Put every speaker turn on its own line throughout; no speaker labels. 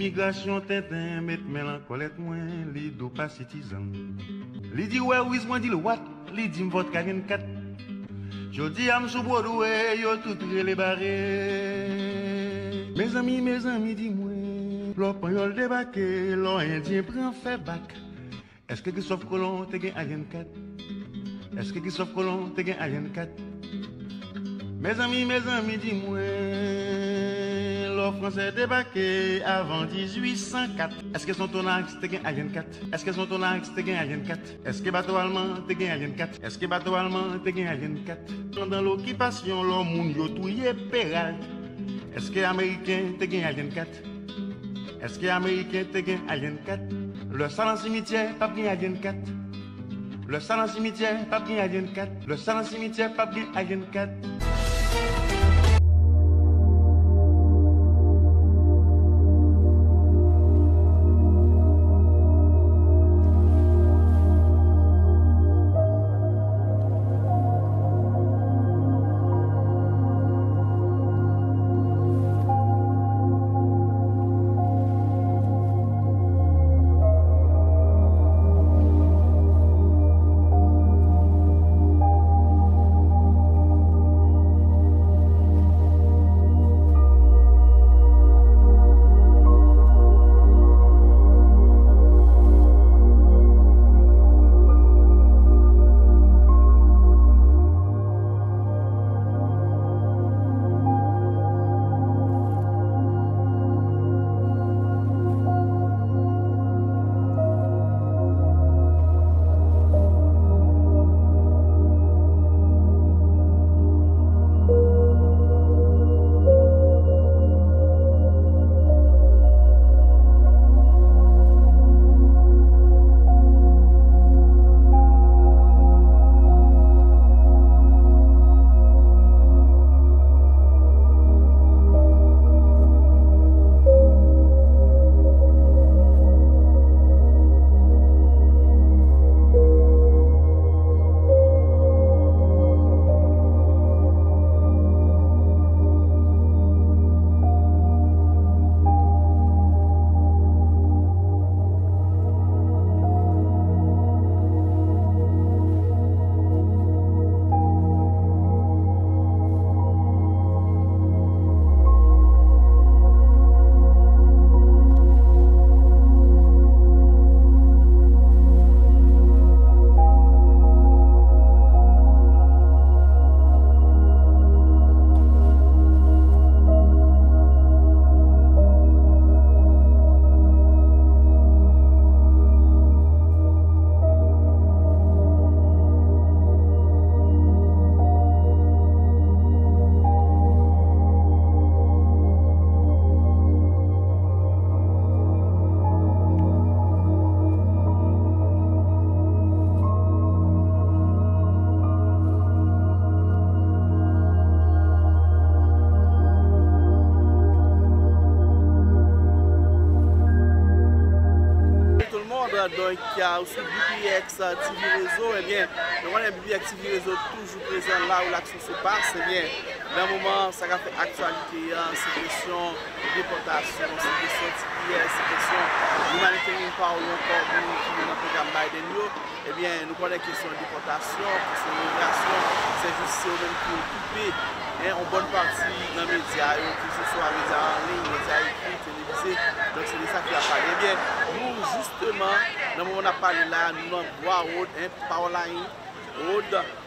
Immigration tintin, met mélan colette moins, li do pas citizen. Li di ouais, oui, moi dit le what, li di m'vote 44. Jodi am sou Broadway, yo tout les barrés. Mes amis, dis-moi, l'opin yol débarqué, l'on indien prend fait bac. Est-ce que Christophe Colomb te gen Alien 4? Est-ce que Christophe Colomb te gen Alien 4? Mes amis, dis-moi, l'or français débarqué avant 1804. Est-ce que son tonnex te gen Alien 4? Est-ce que son tonnex te gen Alien 4? Est-ce que bateau allemand te gen Alien 4? Est-ce que bateau allemand te gen Alien 4? Pendant l'occupation, l'homme moun yo touye péral. Est-ce que américain te gen Alien 4? Est-ce que américain te gen Alien 4? Le salon cimetière, pas bien Alien 4. Le salon cimetière, pas bien Alien 4. Le salon cimetière, pas bien Alien 4.
Donc, sur BPX TV Réseau, eh bien, nous avons BPX TV Réseau toujours présent là où l'action se passe. Eh bien, dans le moment, ça a fait actualité, c'est question de déportation, c'est question de TPS, c'est question d'humanitaire power encore qui est dans le programme Biden. Eh bien, nous connaissons question de déportation, question de migration, c'est juste eux-mêmes qui occupent en bonne partie dans les médias, que ce soit les médias en ligne, les médias écrits, télévisés. Donc, c'est de ça qu'il a parlé. Eh bien, nous, justement, dans le moment où on a parlé là, nous avons BODPAR, PALÉ,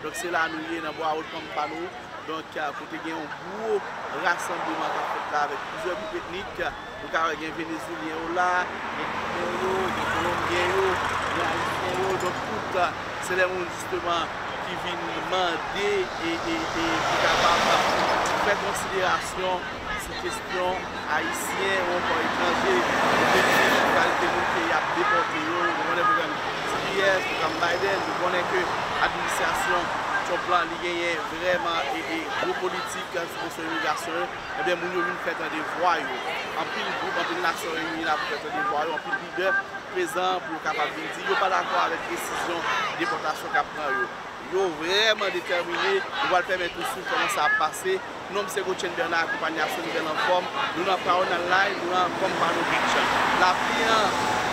donc c'est là nous sommes dans BODPAR POMPANO. Donc, côté il y a un gros rassemblement avec plusieurs groupes ethniques. Donc, il y a des Vénézuéliens là, des Colombiens, des Haïtiens. Donc, c'est les gens justement qui viennent demander et qui sont capables de faire considération sur question haïtien ou encore étranger. Qualité de pays à déporter, nous connaissons le CPS, le programme Biden, nous connaissons que l'administration sur le plan lié vraiment et gros politique sur l'immigration. Eh bien, nous avons fait des voix. En plus, le groupe, en plus, Nations Unies a fait des voix, en plus, leader présent pour capable de dire, ils ne sont pas d'accord avec la décision de déportation qu'a pris. yo vraiment déterminé, nous allons permettre aussi comment ça a passé. Nous sommes Gauthier Bernard, accompagné à ce nouvel en forme. Nous avons parlé en live, nous avons POMPANO BEACH. La pluie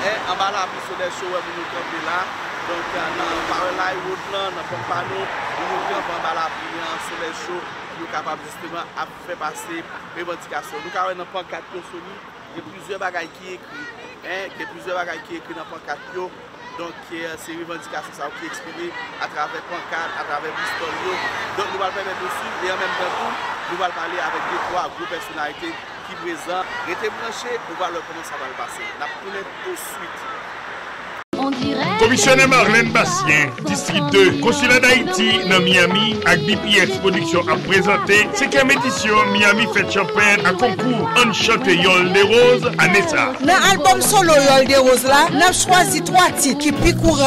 est en bas la pluie sur les shows, nous camper là. Donc, nous parlons live, nous POMPANO, nous campons en bas la pluie sur les shows. Nous sommes capables justement à faire passer les revendications. Nous avons un pancarte sur nous, il y a plusieurs bagages qui écrits. Il y a plusieurs bagages qui écrits dans le pancarte. Donc, c'est une revendication qui est exprimée à travers pancarte, à travers l'histoire. Donc, nous allons permettre de suivre et en même temps, nous allons parler avec deux, trois grosses personnalités qui présents. Restez branchés pour voir comment ça va le passer. Nous allons tout de suite.
Commissionnaire Marlène Bastien, district 2, consulat d'Haïti dans Miami, avec BPX Production a présenté 5e édition Miami Fête Champagne à concours Enchanté Yol des Roses à Nessa.
Dans l'album solo Yol des Roses là, nous avons choisi 3 titres qui piquent pour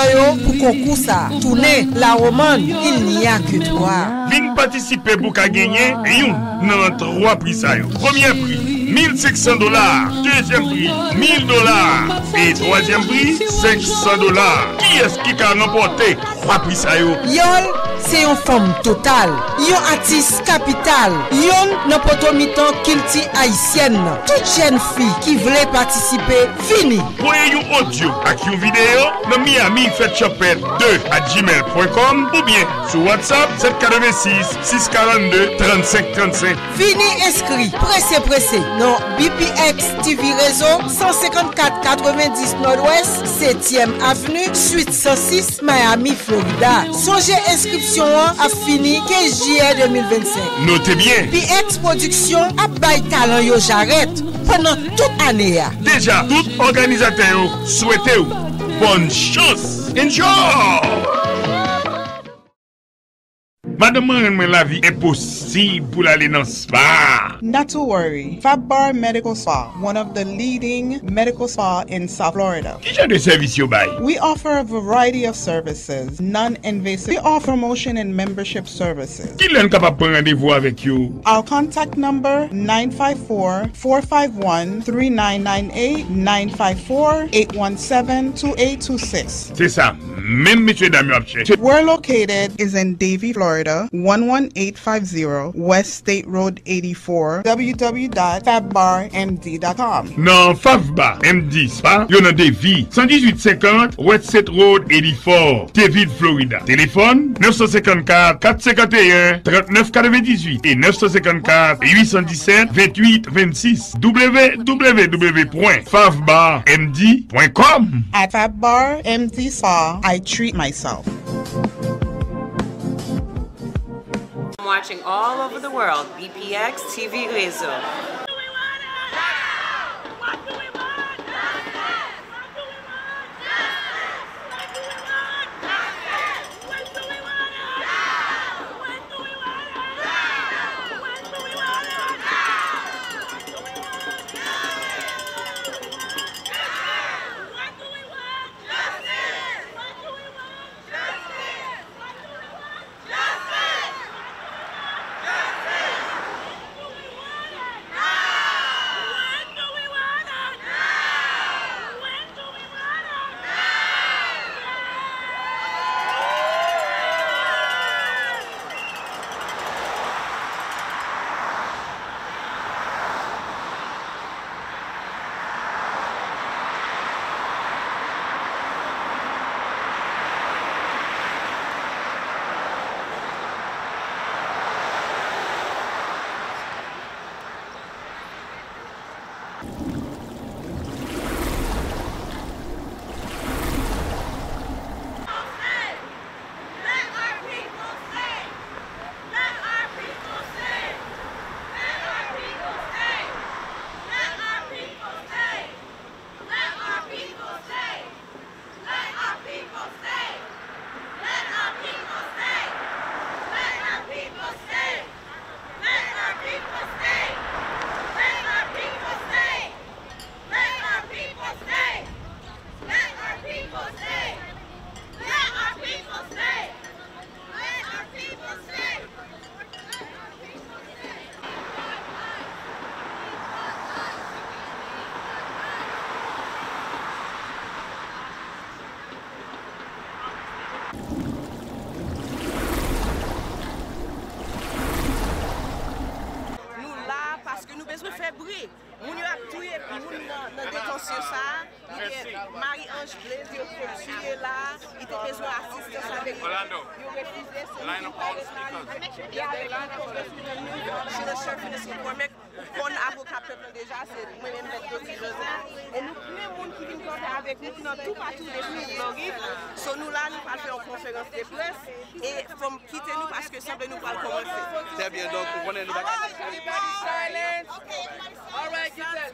concours ça. Tourner, la romane, il n'y a que 3.
Vin participer pour gagner et dans 3 prix ça. Premier prix $1,500, deuxième prix $1,000 et troisième prix $500. Qui est-ce qui a remporté 3 prix ça yo?
Yol, c'est une femme totale. Yon artiste capital. Yon n'a pas mitan kilti haïtienne. Toute jeune fille qui voulait participer, fini.
Pour yon audio avec une vidéo, dans Miami Fête Champagne 2@gmail.com ou bien sur WhatsApp 786 642 35 35.
Fini inscrit, pressé. Non, BPX TV Réseau 154 90 Nord-Ouest, 7e Avenue, Suite 106, Miami, Florida. Songez inscription a fini 15 juillet 2025.
Notez bien.
BPX Production a bail talent yo j'arrête pendant toute année.
Déjà, tout organisateur souhaitez bonne chance. Enjoy! Madame, la vie est possible pour aller dans le spa.
Not to worry. FABBAR Medical Spa, one of the leading medical spa in South Florida.
Qui genre de service you buy?
We offer a variety of services, non-invasive. We offer motion and membership services.
Qui est capable de prendre rendez-vous avec you?
Our contact number 954-451-3998, 954-817-2826.
C'est ça. Même monsieur dame
We're located is in Davie, Florida, 11850 West State Road 84, www.fabbarmd.com.
Non, Favbar MD Spa, yon nan Davie, 11850 West State Road 84, David, Florida. Téléphone 954 451 3998 et 954 817 28 26. www.favbarmd.com.
At FABBAR MD Spa, I treat myself.
Watching all over the world, BPX TV Reseau.
Atensyon sa, Marie-Ange Blaise yo tuye la, ite bezwen asistans avek yo refize
Line up all speakers.
Sheila Cherfilus-MCCORMIK, kon avokat pepl deja, se mwen men met dosi Joseph. Et nou ple moun ki vin kontre avek nou nan tout patou de Floride. So nou la nou pal fè an konferans de pres et fòm kite nou paske semble nou pal komanse.
Très bien, donc vous prenez nous back.
Silence. All right, get that.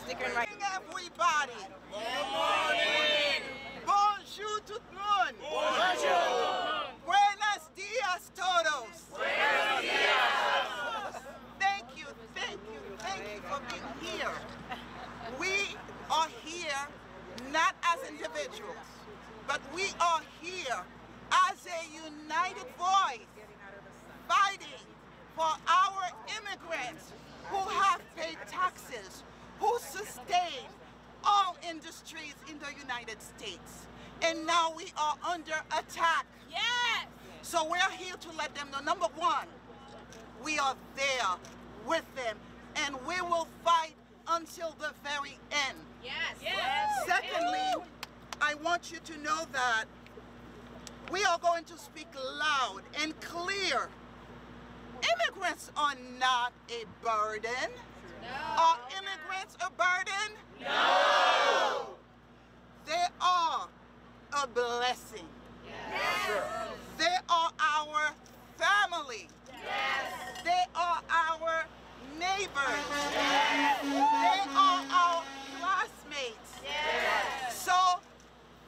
Sticking right.
Everybody. Good morning. Bonjour tout le monde. Bonjour. Buenos dias todos. Buenos dias. Thank you for being here. We are here not as individuals, but we are here as a united voice fighting for our immigrants who have paid taxes, who sustain all industries in the United States. And now we are under attack.
Yes!
So we're here to let them know, number one, we are there with them and we will fight until the very end.
Yes! Yes!
Secondly, I want you to know that we are going to speak loud and clear. Immigrants are not a burden.
No.
Are immigrants a burden?
No.
They are a blessing.
Yes.
They are our family.
Yes.
They are our neighbors.
Yes.
They are our classmates.
Yes.
So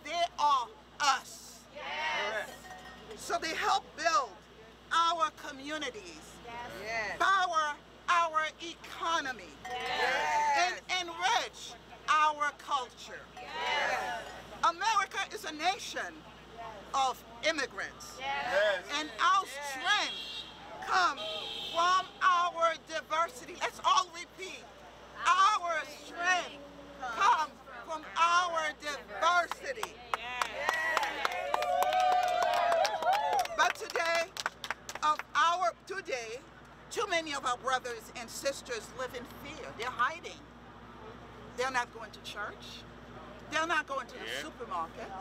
they are us.
Yes.
So they help build our communities,
Yes.
power our economy,
Yes.
and enrich our culture.
Yes.
America is a nation of immigrants,
Yes.
and our strength comes from our diversity. Let's all repeat. Our strength comes from our diversity. But today, too many of our brothers and sisters live in fear. They're hiding. They're not going to church. They're not going to the supermarket.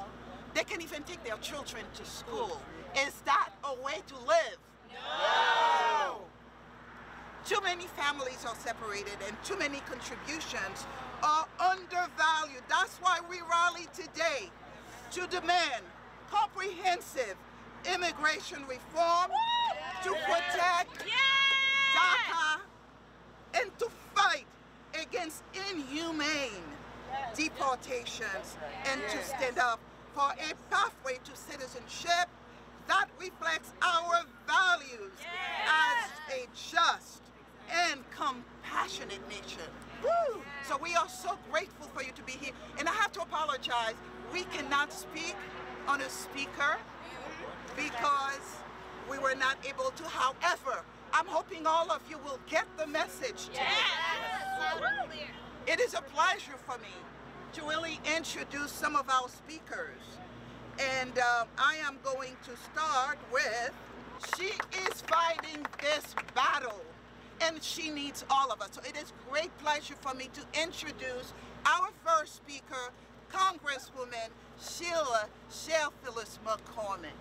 They can't even take their children to school. Is that a way to live?
No!
Too many families are separated and too many contributions are undervalued. That's why we rally today to demand comprehensive immigration reform, to protect DACA, and to fight against inhumane deportations, and to stand up for a pathway to citizenship that reflects our values as a just and compassionate nation. Woo! So we are so grateful for you to be here. And I have to apologize, we cannot speak on a speaker because we were not able to. However, I'm hoping all of you will get the message today.
Yes.
It is a pleasure for me to really introduce some of our speakers. And I am going to start with, she is fighting this battle and she needs all of us. So it is great pleasure for me to introduce our first speaker, Congresswoman Sheila Cherfilus-MCCORMIK.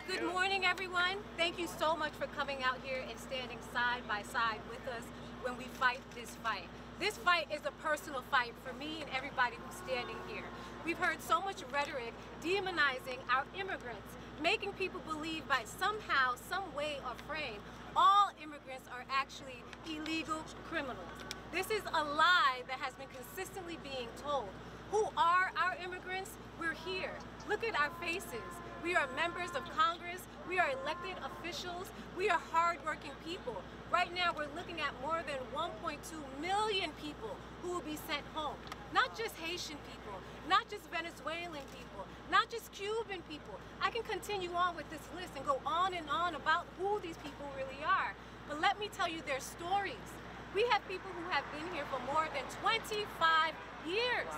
Good morning, everyone. Thank you so much for coming out here and standing side by side with us when we fight this fight. This fight is a personal fight for me and everybody who's standing here. We've heard so much rhetoric demonizing our immigrants, making people believe by somehow, some way or frame, all immigrants are actually illegal criminals. This is a lie that has been consistently being told. Who are our immigrants? We're here. Look at our faces. We are members of Congress. We are elected officials. We are hardworking people. Right now, we're looking at more than 1.2 million people who will be sent home. Not just Haitian people, not just Venezuelan people, not just Cuban people. I can continue on with this list and go on about who these people really are. But let me tell you their stories. We have people who have been here for more than 25 years,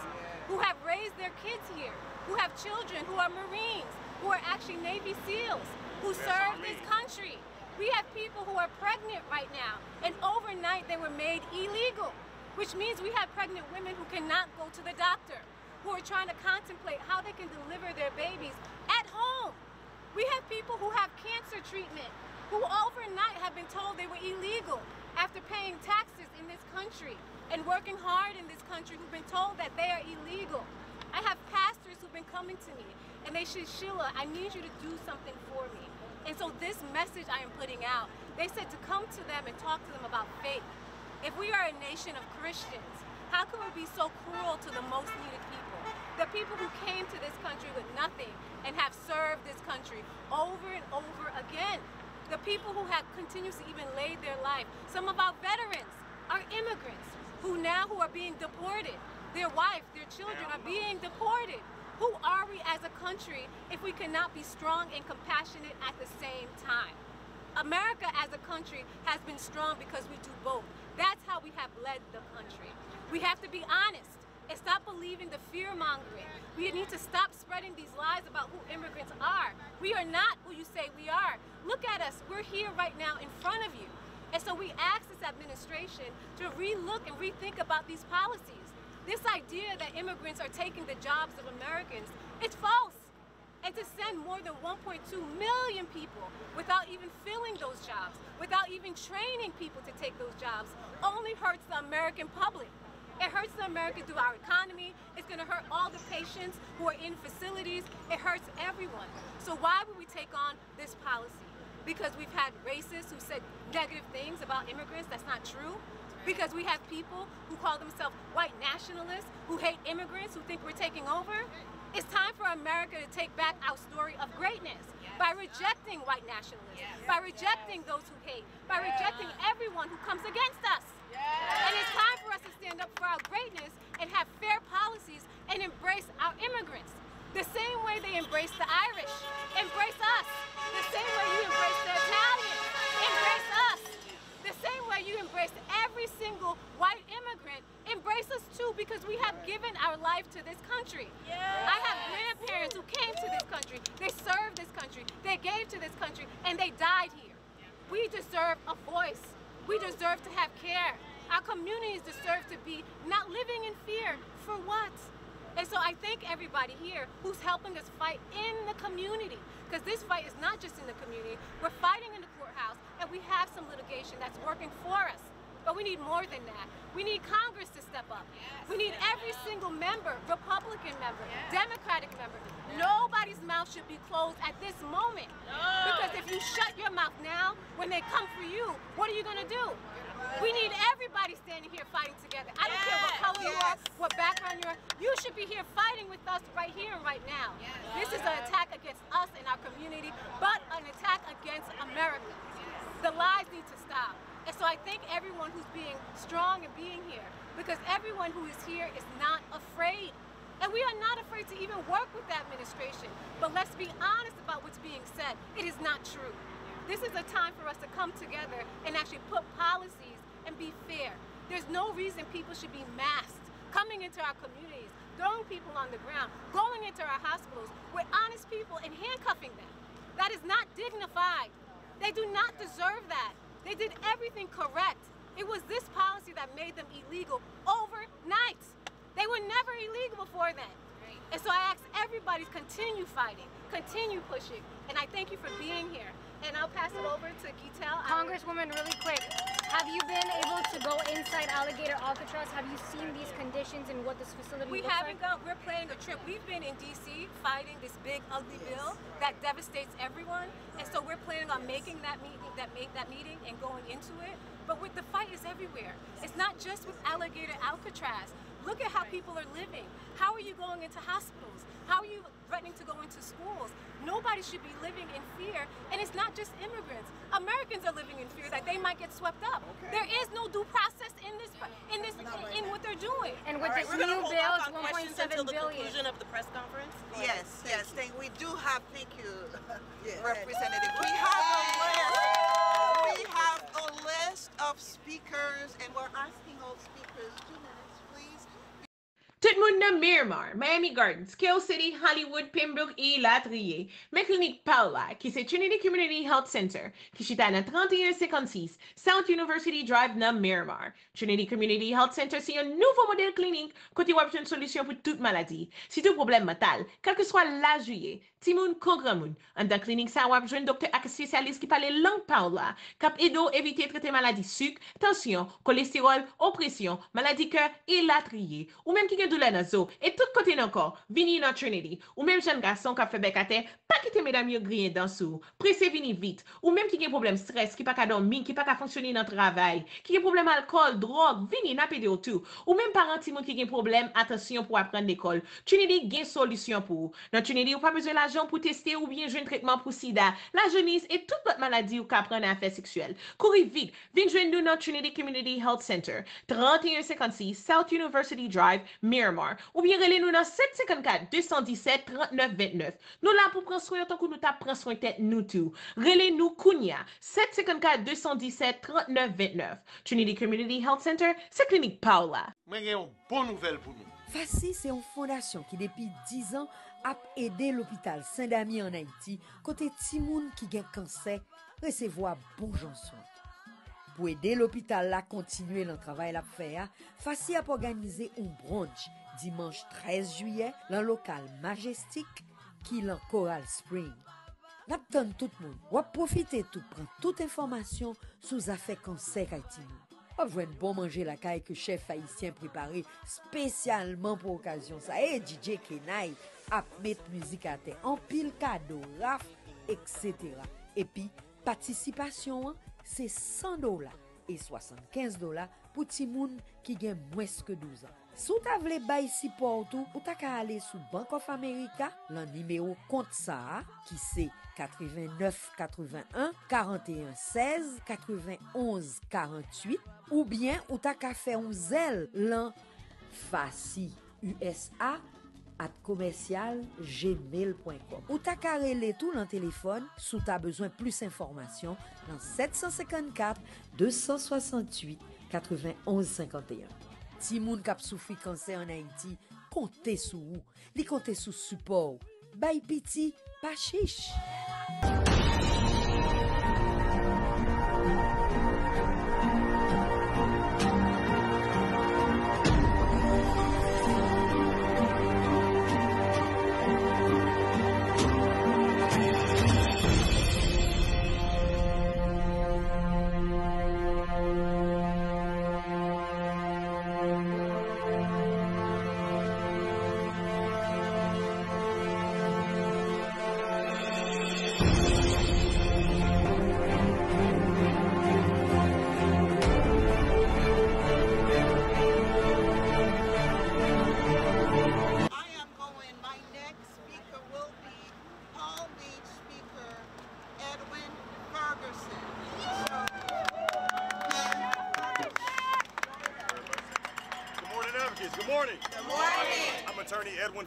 who have raised their kids here, who have children who are Marines, who are actually Navy SEALs, who serve this country, We have people who are pregnant right now, and overnight they were made illegal, which means we have pregnant women who cannot go to the doctor, who are trying to contemplate how they can deliver their babies at home. We have people who have cancer treatment, who overnight have been told they were illegal after paying taxes in this country and working hard in this country, who've been told that they are illegal. I have pastors who've been coming to me and they said, Sheila, I need you to do something for me. And so this message I am putting out, they said to come to them and talk to them about faith. If we are a nation of Christians, how can we be so cruel to the most needed people? The people who came to this country with nothing and have served this country over and over again. The people who have continuously even laid their life. Some of our veterans are immigrants who are being deported. Their wife, their children are being deported. Who are we as a country if we cannot be strong and compassionate at the same time? America as a country has been strong because we do both. That's how we have led the country. We have to be honest and stop believing the fear-mongering. We need to stop spreading these lies about who immigrants are. We are not who you say we are. Look at us. We're here right now in front of you. And so we ask this administration to relook and rethink about these policies. This idea that immigrants are taking the jobs of Americans, it's false. And to send more than 1.2 million people without even filling those jobs, without even training people to take those jobs, only hurts the American public. It hurts the American through our economy. It's going to hurt all the patients who are in facilities. It hurts everyone. So why would we take on this policy? Because we've had racists who said negative things about immigrants. That's not true. Because we have people who call themselves white nationalists, who hate immigrants, who think we're taking over. It's time for America to take back our story of greatness by rejecting white nationalists, by rejecting those who hate, by rejecting everyone who comes against us. And it's time for us to stand up for our greatness and have fair policies and embrace our immigrants. The same way they embrace the Irish, embrace us. The same way you embrace the Italians, embrace us. The same way you embrace every single white immigrant, embrace us too, because we have given our life to this country. I have grandparents who came to this country, they served this country, they gave to this country, and they died here. We deserve a voice. We deserve to have care. Our communities deserve to be not living in fear. For what? And so I thank everybody here who's helping us fight in the community, because this fight is not just in the community. We're fighting in the courthouse, and we have some litigation that's working for us. But we need more than that. We need Congress to step up. We need every single member, Republican member, Democratic member. Nobody's mouth should be closed at this moment. Because if you shut your mouth now, when they come for you, what are you going to do? We need everybody standing here fighting together. I don't care what color you are, what background you are. You should be here fighting with us right here and right now. This is an attack against us and our community, but an attack against America. The lies need to stop. And so I thank everyone who's being strong and being here, because everyone who is here is not afraid. And we are not afraid to even work with the administration. But let's be honest about what's being said. It is not true. This is a time for us to come together and actually put policies and be fair. There's no reason people should be masked, coming into our communities, throwing people on the ground, going into our hospitals with honest people and handcuffing them. That is not dignified. They do not deserve that. They did everything correct. It was this policy that made them illegal overnight. They were never illegal before then. And so I ask everybody to continue fighting, continue pushing, and I thank you for being here. And I'll pass it over to Gitel.
Congresswoman, really quick, have you been able to go inside Alligator Alcatraz? Have you seen these conditions and what this facility looks like?
We haven't gone. We're planning a trip. We've been in D.C. fighting this big, ugly bill that devastates everyone. And so we're planning on making that meeting and going into it. But the fight is everywhere. It's not just with Alligator Alcatraz. Look at how people are living. How are you going into hospitals? How are you threatening to go into schools? Nobody should be living in fear, and it's not just immigrants. Americans are living in fear that they might get swept up. There is no due process in what they're doing.
And with this new bill, it's 1.7 billion.
The conclusion of the press conference.
Yes. We do have. Thank you, Representative. We have a list of speakers, and we're asking all speakers 2 minutes, please.
To Tout le monde dans Miramar, Miami Gardens, Kill City, Hollywood, Pembroke et Latrier. Mais clinique Paula, qui c'est Trinity Community Health Center, qui chita dans 3156 South University Drive dans Miramar. Trinity Community Health Center, c'est un nouveau modèle clinique côté web une solution pour toute maladie. Si tout problème mental, quel que soit l'âge juillet, Timoun Kogramoun, en dans clinique ça web un docteur ak spécialiste qui parle langue Paula, cap edo éviter traiter maladie sucre, tension, cholestérol, oppression, maladie cœur et latrier. Ou même qui gen douleur dans zo, et tout côté encore, vini dans Trinity. Ou même jeune garçon qui fait becate, pas quitter mesdames yo grien dans sou. Pressé vini vite. Ou même qui gen problème stress, qui pas ka dormir, qui pas ka fonctionner dans travail, qui gen problème alcool, drogue, vini na pédé tout. Ou même parents timon qui gen problème attention pour apprendre l'école. Trinity gen solution pour. Dans Trinity ou pas besoin l'argent pour tester ou bien jouer un traitement pour sida, la jaunisse et toute autre maladie ou ka prendre affaire sexuelle. Courez vite, vin joindre nous dans Trinity Community Health Center, 3156 South University Drive, Miramar. Ou bien relez-nous dans 754-217-3929. Nous là pour prendre soin tant que nous t'a prendre soin tête nous tout. Relez-nous Kounia, 754-217-3929. Trinity Community Health Center, c'est clinique Paula.
Moi, j'ai une bonne nouvelle pour nous.
FACI, c'est une fondation qui, depuis 10 ans, a aidé l'hôpital Saint-Dami en Haïti, côté Timoun qui a cancer, recevoir bon soin. Pour aider l'hôpital à continuer le travail à faire, FACI a organisé un brunch dimanche 13 juillet dans le local Majestic qui est dans Coral Spring. N'attend tout le monde, ou à profiter tout, prendre toute information sous affaire cancer Haïti. On va bon manger la caille que chef haïtien préparé spécialement pour l'occasion. Ça et DJ Kenai a mettre musique à terre, en pile cadeau, raf, etc. Et puis, participation, c'est $100 et $75 pour ti moun qui gagne moins que 12 ans. Si vous avez bay support tout, vous avez aller sur Bank of America, le numéro compte ça, qui c'est 89 81 41 16 91 48, ou bien vous avez fait un zèle l'an FACI USA @commercial@gmail.com. Ou ta carré tout dans téléphone, sous ta besoin plus d'informations dans 754 268 91 51. Si moun kap souffri cancer en Haïti, comptez sous vous, li comptez sous support. Bay piti, pas chiche.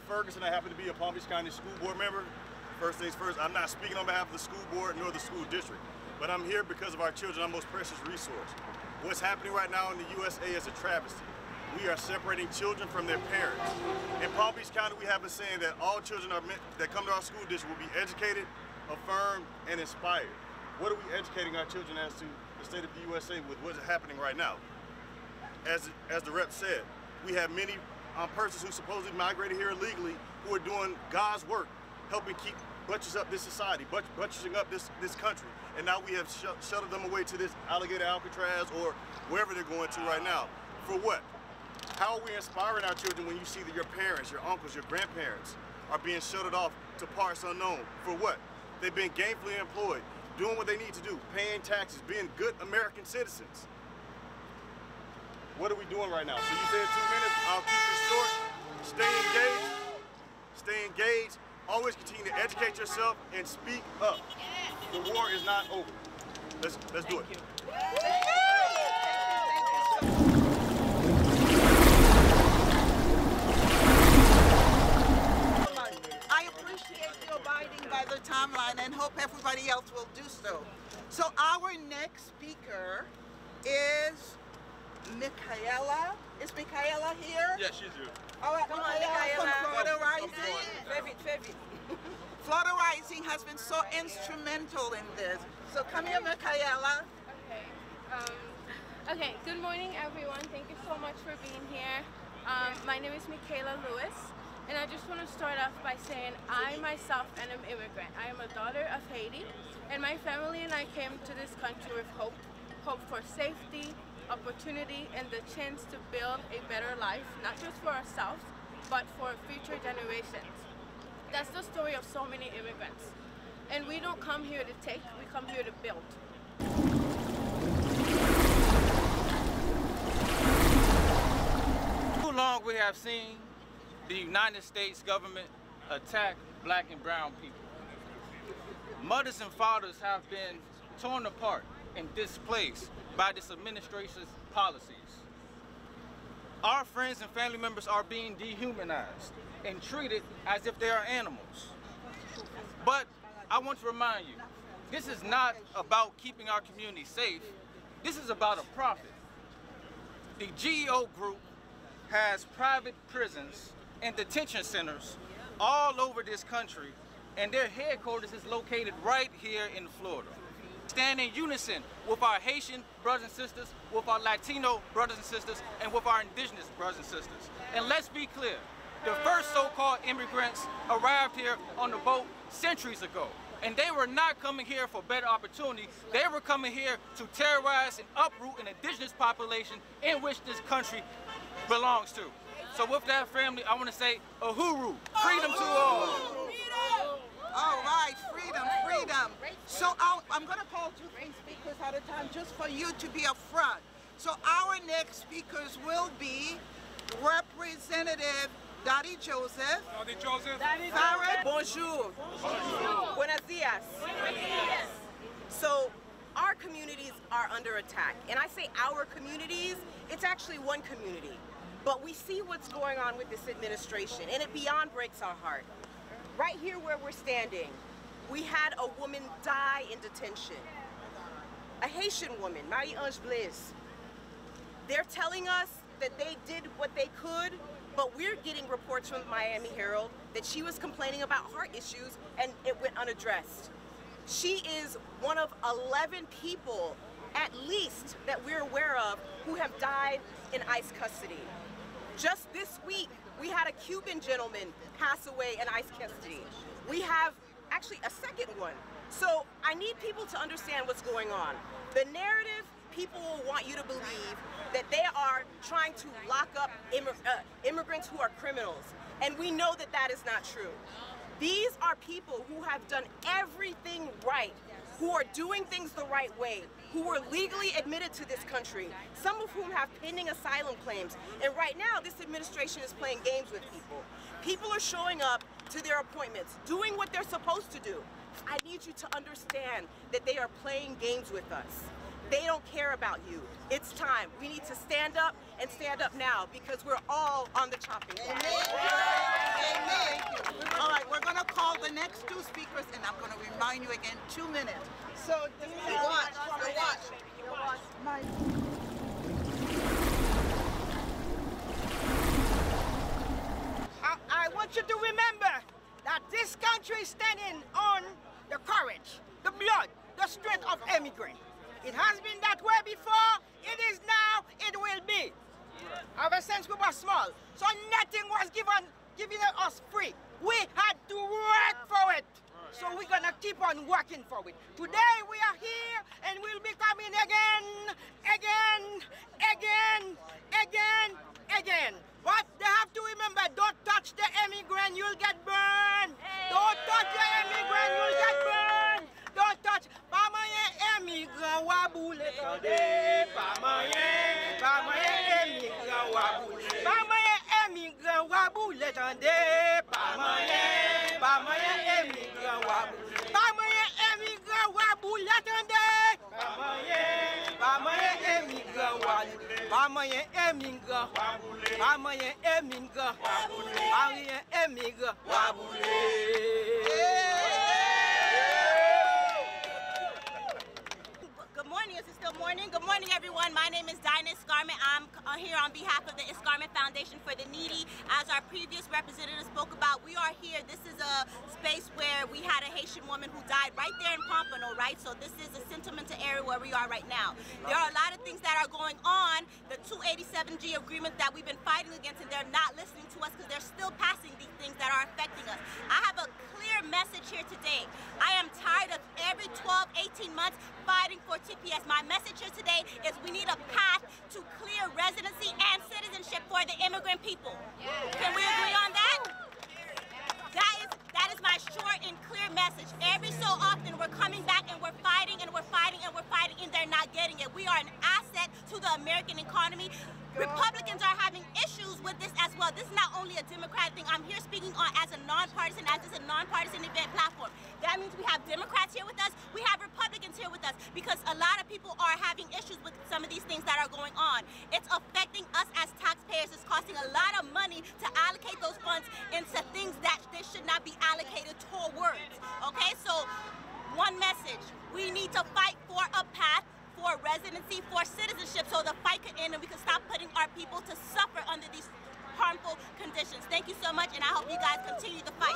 Ferguson. I happen to be a Palm Beach County School Board member. First things first, I'm not speaking on behalf of the school board nor the school district, but I'm here because of our children, our most precious resource. What's happening right now in the USA is a travesty. We are separating children from their parents. In Palm Beach County, we have a saying that all children that come to our school district will be educated, affirmed, and inspired. What are we educating our children as to the state of the USA with what's happening right now? As the rep said, we have many persons who supposedly migrated here illegally who are doing God's work, helping keep buttressing up this society, buttressing up this country. And now we have shuttled them away to this alligator Alcatraz or wherever they're going to right now. For what? How are we inspiring our children when you see that your parents, your uncles, your grandparents are being shuttled off to parts unknown? For what? They've been gainfully employed, doing what they need to do, paying taxes, being good American citizens. What are we doing right now? So you said 2 minutes, I'll keep it short. Stay engaged, always continue to educate yourself and speak up. The war is not over. Let's do it.
I appreciate you abiding by the timeline and hope everybody else will do so. So our next speaker is Michaela. Is Michaela here?
Yeah, she's here.
All right,
Come on,
Michaela from Florida
Rising.
Rising. Florida Rising has been so instrumental in this. So come here, Michaela.
Okay, good morning everyone. Thank you so much for being here. My name is Michaela Lewis, and I just want to start off by saying I myself am an immigrant. I am a daughter of Haiti, and my family and I came to this country with hope for safety, opportunity, and the chance to build a better life, not just for ourselves, but for future generations. That's the story of so many immigrants. And we don't come here to take, we come here to build.
Too long we have seen the United States government attack black and brown people. Mothers and fathers have been torn apart and displaced by this administration's policies. Our friends and family members are being dehumanized and treated as if they are animals. But I want to remind you, this is not about keeping our community safe. This is about a profit. The GEO group has private prisons and detention centers all over this country, and their headquarters is located right here in Florida. Stand in unison with our Haitian brothers and sisters, with our Latino brothers and sisters, and with our indigenous brothers and sisters. And let's be clear, the first so-called immigrants arrived here on the boat centuries ago. And they were not coming here for better opportunity. They were coming here to terrorize and uproot an indigenous population in which this country belongs to. So with that, family, I want to say, Uhuru, freedom to all.
All right, freedom, freedom. So I'm going to call 2-3 speakers at a time just for you to be up front. So our next speakers will be Representative Daddy Joseph.
Daddy Joseph.
Bonjour. Buenos dias. So our communities are under attack. And I say our communities, it's actually one community. But we see what's going on with this administration, and it beyond breaks our heart. Right here where we're standing, we had a woman die in detention. A Haitian woman, ANGE BLAISE. They're telling us that they did what they could, but we're getting reports from the Miami Herald that she was complaining about heart issues and it went unaddressed. She is one of 11 people, at least, that we're aware of who have died in ICE custody. Just this week, we had a Cuban gentleman pass away in ICE custody. We have actually a second one. So I need people to understand what's going on. The narrative, people will want you to believe that they are trying to lock up immigrants who are criminals. And we know that that is not true. These are people who have done everything right, who are doing things the right way, who were legally admitted to this country, some of whom have pending asylum claims. And right now, this administration is playing games with people. People are showing up to their appointments, doing what they're supposed to do. I need you to understand that they are playing games with us. They don't care about you. It's time. We need to stand up and stand up now because we're all on the chopping block.
Amen. All right, we're going to call the next 2 speakers, and I'm going to remind you again, 2 minutes. So just watch.
I want you to remember that this country is standing on the courage, the blood, the strength of immigrants. It has been that way before, it is now, it will be. Ever since we were small, so nothing was given us free. We had to work for it. So we're gonna keep on working for it. Today we are here and we'll be coming again. What they have to remember, don't touch the immigrant, you'll get burned. Don't touch the immigrant, you'll get burned. Don't touch. Pamaye immigrant waboule tande. Pamaye immigrant waboule. Pamaye immigrant waboule tande. Pamaye immigrant waboule. Pamaye immigrant waboule tande. Pamaye immigrant waboule. Pamaye immigrant waboule. Pamaye immigrant waboule. Pamaye immigrant waboule.
Good morning. Is it still morning?
Good morning, everyone. My name is Dinah Escarment. I'm here on behalf of the Escarment Foundation for the Needy. As our previous representative spoke about, we are here. This is a space where we had a Haitian woman who died right there in Pompano, right? So this is a sentimental area where we are right now. There are a lot of things that are going on. The 287G agreement that we've been fighting against, and they're not listening to us because they're still passing these things that are affecting us. I have a clear message here today. I am tired of every 12, 18 months fighting for TPS. My message here today is we need a path to clear residency and citizenship for the immigrant people. Can we agree on that? That is my short and clear message. Every so often we're coming back and we're fighting and we're fighting and we're fighting and they're not getting it. We are an asset to the American economy. Republicans are having issues with this as well. This is not only a Democrat thing. I'm here speaking on as a nonpartisan, as this is a nonpartisan event platform. That means we have Democrats here with us, we have Republicans here with us, because a lot of people are having issues with some of these things that are going on. It's affecting us as taxpayers. It's costing a lot of money to allocate those funds into things that they should not be allocated towards. Okay, so one message, we need to fight for a path for residency, for citizenship, so the fight can end and we can stop putting our people to suffer under these harmful conditions. Thank you so much, and I hope you guys continue the fight.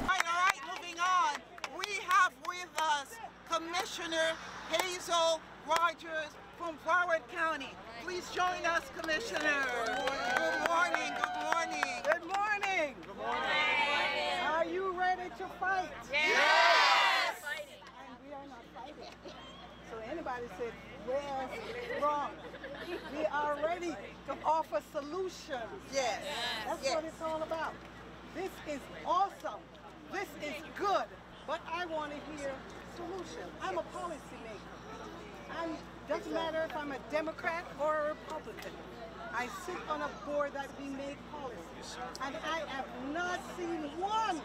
All right, moving on. We have with us Commissioner Hazel Rogers from Broward County. Please join us, Commissioner. Good morning. Good morning.
Good morning.
Good morning.
Are you ready to fight?
Yes.
And we are not fighting. So anybody said, yes, wrong. We are ready to offer solutions.
Yes.
That's what it's all about. This is awesome. This is good. But I want to hear solutions. I'm a policymaker. Doesn't matter if I'm a Democrat or a Republican. I sit on a board that we make policies, and I have not seen one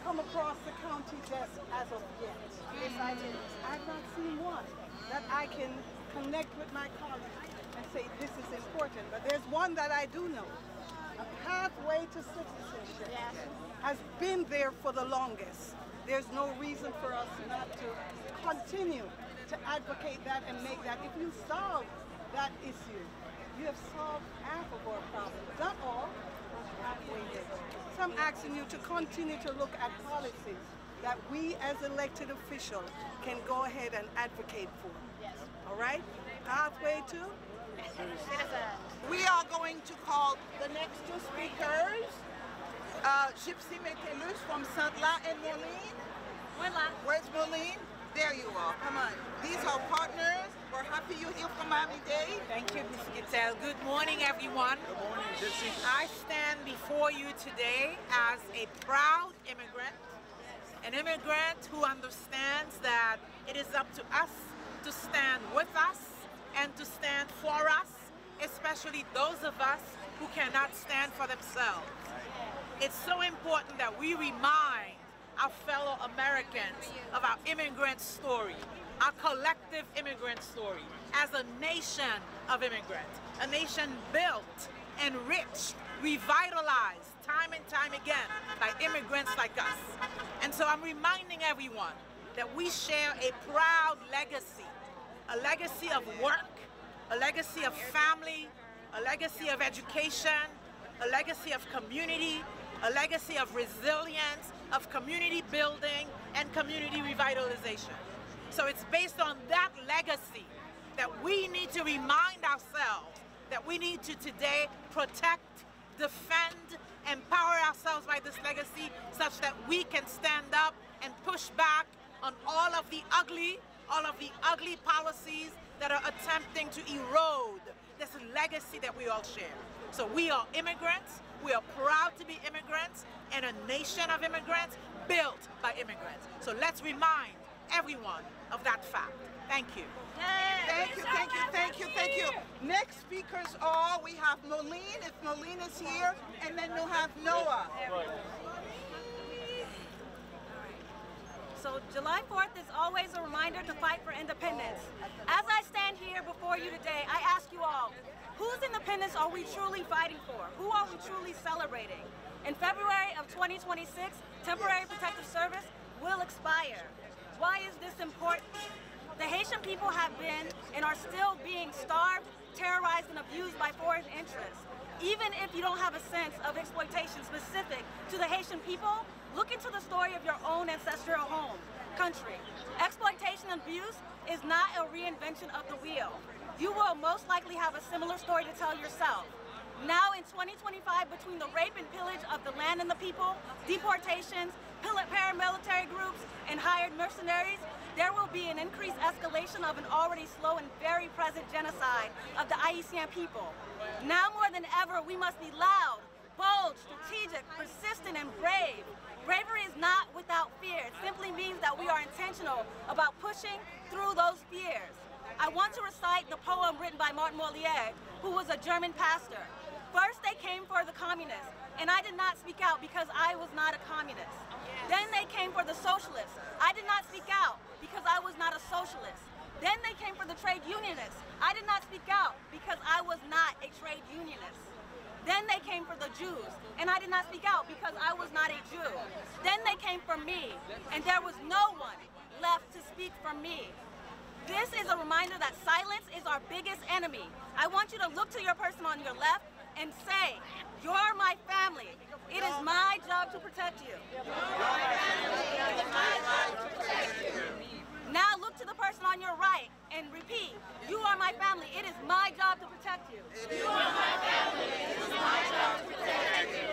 come across the county desk as of yet. Yes, I did. I've not seen one that I can connect with my colleagues and say this is important. But there's one that I do know. A pathway to citizenship has been there for the longest. There's no reason for us not to continue to advocate that and make that. If you solve that issue, you have solved half of our problems. Not all, but halfway there. So I'm asking you to continue to look at policies that we as elected officials can go ahead and advocate for. Yes. All right? Pathway to citizen.
We are going to call the next two speakers. Gypsy Metellus from CENTRE and Moline. Where's Moline? There you are. Come on. These are partners. We're happy you're here for Miami-Dade.
Thank you, Ms. Gittel. Good morning, everyone.
Good morning, Gypsy.
I stand before you today as a proud immigrant, an immigrant who understands that it is up to us to stand with us and to stand for us, especially those of us who cannot stand for themselves. It's so important that we remind our fellow Americans of our immigrant story, our collective immigrant story, as a nation of immigrants, a nation built, enriched, revitalized time and time again by immigrants like us. And so I'm reminding everyone that we share a proud legacy, a legacy of work, a legacy of family, a legacy of education, a legacy of community, a legacy of resilience, of community building and community revitalization. So it's based on that legacy that we need to remind ourselves that we need to today protect, defend, empower ourselves by this legacy such that we can stand up and push back on all of the ugly policies that are attempting to erode this legacy that we all share. So we are immigrants, we are proud to be immigrants, and a nation of immigrants built by immigrants. So let's remind everyone of that fact. Thank you.
Thank you, thank you, thank you, thank you. Next speakers are, we have Moline, if Moline is here, and then we'll have Noah.
So July 4th is always a reminder to fight for independence. As I stand here before you today, I ask you all, whose independence are we truly fighting for? Who are we truly celebrating?
In February of 2026, temporary protective service will expire. Why is this important? The Haitian people have been and are still being starved, terrorized, and abused by foreign interests. Even if you don't have a sense of exploitation specific to the Haitian people, look into the story of your own ancestral home, country. Exploitation and abuse is not a reinvention of the wheel. You will most likely have a similar story to tell yourself. Now in 2025, between the rape and pillage of the land and the people, deportations, paramilitary groups, and hired mercenaries, there will be an increased escalation of an already slow and very present genocide of the Haitian people. Now more than ever, we must be loud, bold, strategic, persistent, and brave. Bravery is not without fear. It simply means that we are intentional about pushing through those fears. I want to recite the poem written by Martin Molière, who was a German pastor. First they came for the communists, and I did not speak out because I was not a communist. Then they came for the socialists. I did not speak out because I was not a socialist. Then they came for the trade unionists. I did not speak out because I was not a trade unionist. Then they came for the Jews, and I did not speak out because I was not a Jew. Then they came for me, and there was no one left to speak for me. This is a reminder that silence is our biggest enemy. I want you to look to your person on your left and say, "You're my family. It is my job to protect you." Now look to the person on your right and repeat, "You are my family. It is my job to protect you." You are my family. It is my job to protect you.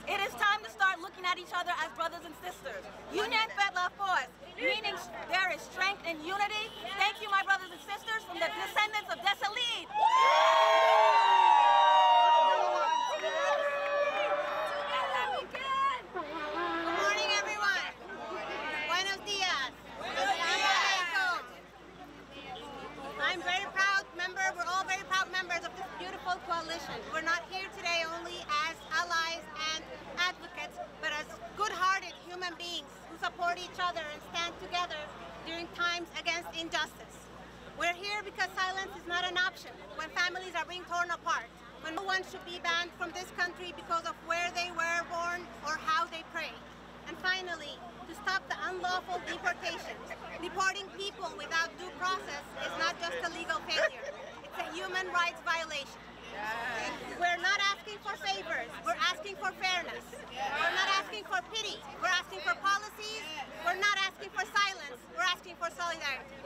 It is time to start looking at each other as brothers and sisters. Union fait la force, meaning there is strength in unity. Thank you, my brothers and sisters, from the descendants of Desailly.
Good morning, everyone. Buenos dias. I'm very proud member. We're all very proud members of this beautiful coalition. We're not here today only as allies and advocates, but as good-hearted human beings who support each other and stand together during times against injustice. We're here because silence is not an option when families are being torn apart, when no one should be banned from this country because of where they were born or how they pray. And finally, to stop the unlawful deportations. Deporting people without due process is not just a legal failure, it's a human rights violation. We're not asking for favors, we're asking for fairness. We're not asking for pity, we're asking for policies. We're not asking for silence, we're asking for solidarity.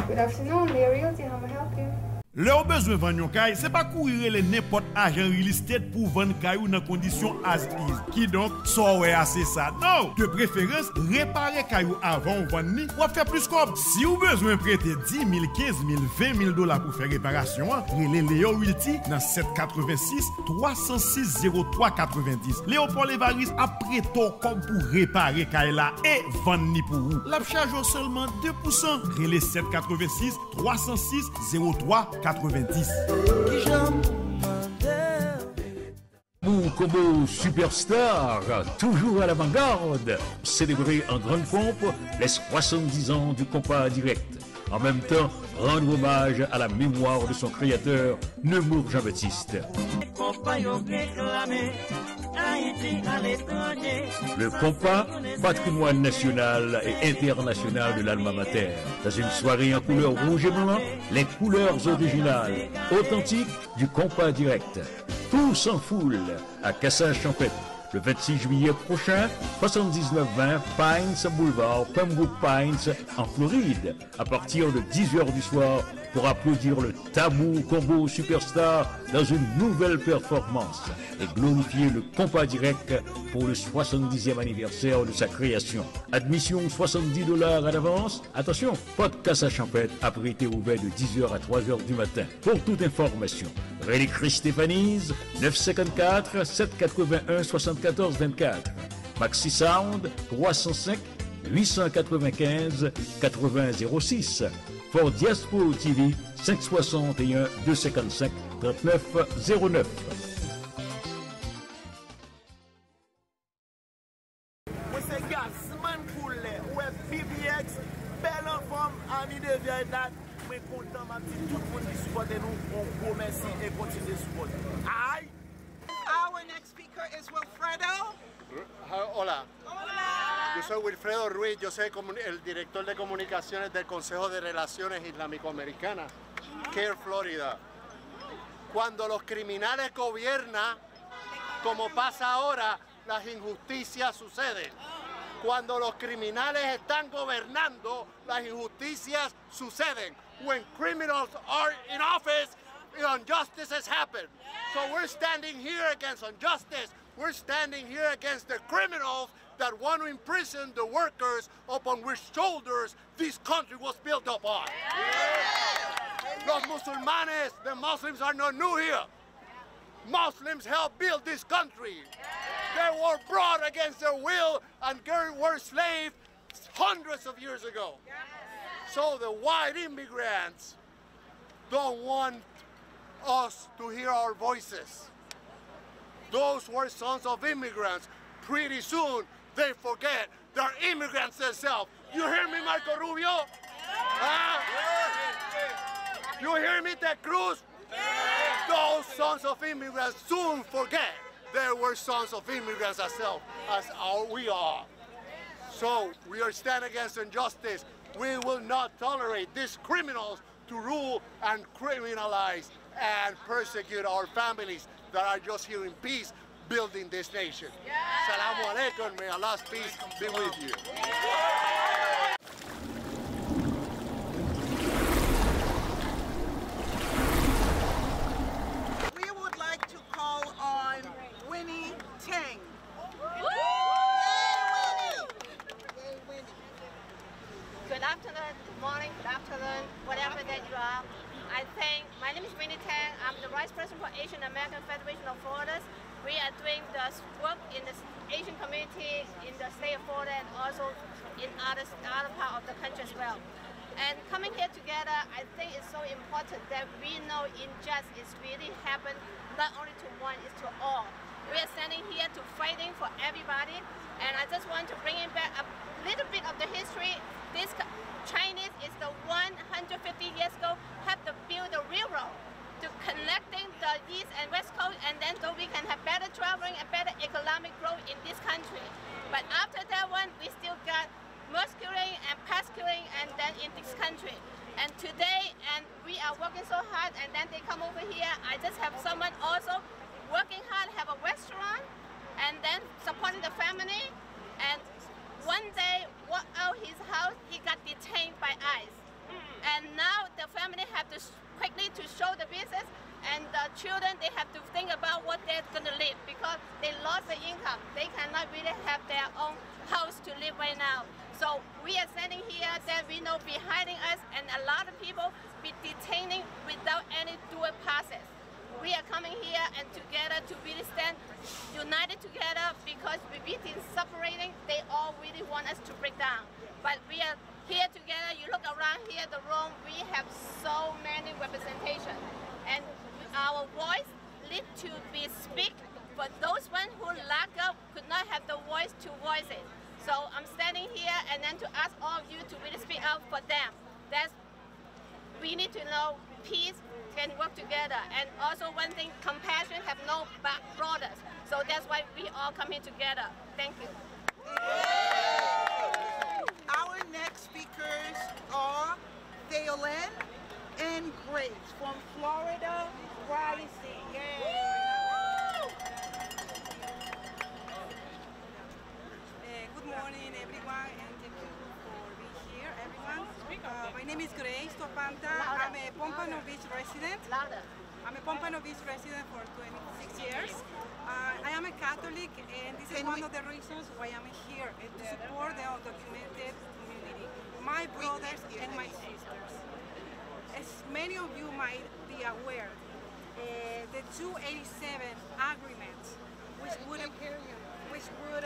Good afternoon, Leah Realty, how may I help you?
Le ou besoin vendre yon kay, c'est pas courir les n'importe agent real estate pour vendre kay ou dans condition as is. Qui donc so ouais assez ça. Non, de préférence réparer kay ou avant ou vendre ni ou faire plus comme. Si ou besoin prêter 10 000, 15 000, 20 000 dollars pour faire réparation, relé Léo Realty dans 786 306 03 90. Léopold Evaris a prêté comme pour réparer kay là et vendre ni pour vous. La charge seulement 2%. Relé 786 306 03 90.
Combo Superstar, toujours à l'avant-garde, célébrer en grande pompe les 70 ans du compas direct. En même temps, rendre hommage à la mémoire de son créateur, Nemours Jean-Baptiste. Le compas, patrimoine national et international de l'Alma Mater. Dans une soirée en couleur rouge et blanc, les couleurs originales, authentiques du compas direct. Tous en foule à Cassage-Champêtre. Le 26 juillet prochain, 7920 Pines Boulevard, Pembroke Pines, en Floride, à partir de 10h du soir, pour applaudir le Tabou Combo Superstar dans une nouvelle performance et glorifier le compas direct pour le 70e anniversaire de sa création. Admission $70 à l'avance. Attention, podcast à Champêtre après été ouvert de 10h à 3h du matin. Pour toute information, Rélicry Stéphanise, 954 781 74 24. Maxi Sound, 305 895 80 06. For Diaspora TV, 561 255 39 09.
speaker is Wilfredo.
Hola. Yo soy Wilfredo Ruiz, yo soy el director de comunicaciones del Consejo de Relaciones Islamico-Americanas, CARE Florida. Cuando los criminales gobiernan, como pasa ahora, las injusticias suceden. Cuando los criminales están gobernando, las injusticias suceden. When criminals are in office, injustices happen. So we're standing here against injustice. We're standing here against the criminals that want to imprison the workers upon which shoulders this country was built upon. Los musulmanes, the Muslims are not new here. Muslims helped build this country. They were brought against their will and were slaves hundreds of years ago. So the white immigrants don't want us to hear our voices. Those were sons of immigrants. Pretty soon, they forget they're immigrants themselves. You hear me, Marco Rubio? You hear me, Ted Cruz? Those sons of immigrants soon forget they were sons of immigrants as we are. So we are standing against injustice. We will not tolerate these criminals to rule and criminalize and persecute our families that are just here in peace building this nation. Salamu alaikum, may Allah's peace be with you.
We would like to call on Winnie Tang.
Good afternoon, good morning, good afternoon, whatever that you are. My name is Winnie Tang. I'm the Vice President for Asian American Federation of Florida. We are doing the work in the Asian community in the state of Florida and also in other part of the country as well. And coming here together, I think it's so important that we know injustice really happened not only to one, it's to all. We are standing here to fighting for everybody, and I just want to bring it back a little bit of the history. This Chinese is the 150 years ago have to build a railroad to connecting the East and West Coast, and then so we can have better traveling and better economic growth in this country. But after that one, we still got musculing and pesculing and then in this country. And today, and we are working so hard, and then they come over here. I just have someone also working hard, have a restaurant, and then supporting the family. And one day, walk out his house, he got detained by ICE. And now the family have to quickly to show the business, and the children, they have to think about what they're gonna live because they lost the income. They cannot really have their own house to live right now. So we are standing here that we know behind us, and a lot of people be detaining without any dual passes. We are coming here and together to really stand united together because we've been separating. They all really want us to break down. But we are here together. You look around here, the room, we have so many representation. And our voice need to be speak, but those ones who lack up could not have the voice to voice it. So I'm standing here and then to ask all of you to really speak out for them. We need to know peace can work together, and also one thing, compassion have no borders. So that's why we all come here together. Thank you.
Our next speakers are Theolen and Grace from Florida Rising.
Good morning, everyone, and thank you for being here, everyone. My name is Grace Topanta. I'm a Pompano Beach resident. I'm a Pompano Beach resident for 26 years. I am a Catholic, and this is one of the reasons why I'm here, to support the undocumented community, my brothers and my sisters. As many of you might be aware, the 287 agreement, which would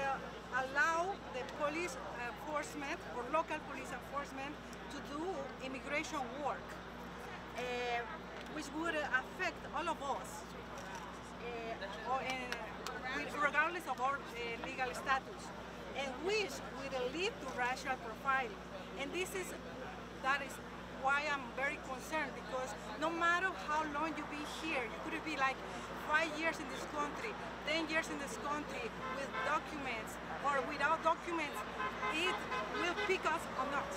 allow the police enforcement or local police enforcement to do immigration work, which would affect all of us, regardless of our legal status, and which will lead to racial profiling. And that is why I'm very concerned, because no matter how long you be here, you could be like 5 years in this country, 10 years in this country with documents or without documents, it will pick us or not.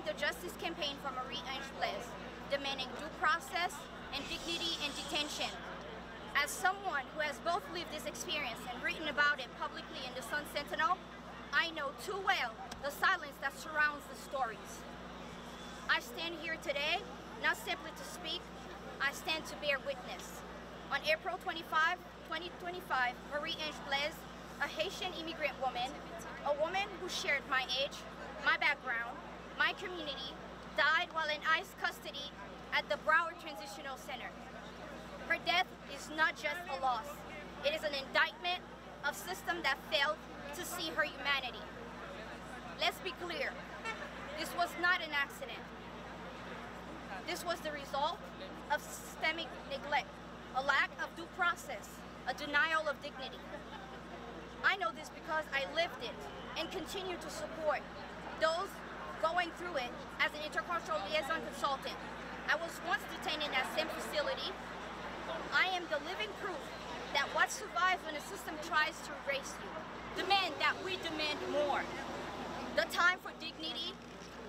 The justice campaign for ANGE BLAISE, demanding due process and dignity in detention. As someone who has both lived this experience and written about it publicly in the Sun Sentinel, I know too well the silence that surrounds the stories. I stand here today not simply to speak, I stand to bear witness. On April 25, 2025, ANGE BLAISE, a Haitian immigrant woman, a woman who shared my age, my background, my community, died while in ICE custody at the Broward Transitional Center. Her death is not just a loss. It is an indictment of system that failed to see her humanity. Let's be clear, this was not an accident. This was the result of systemic neglect, a lack of due process, a denial of dignity. I know this because I lived it and continue to support those going through it as an intercultural liaison consultant. I was once detained in that same facility. I am the living proof that what survives when a system tries to erase you. Demand that we demand more. The time for dignity,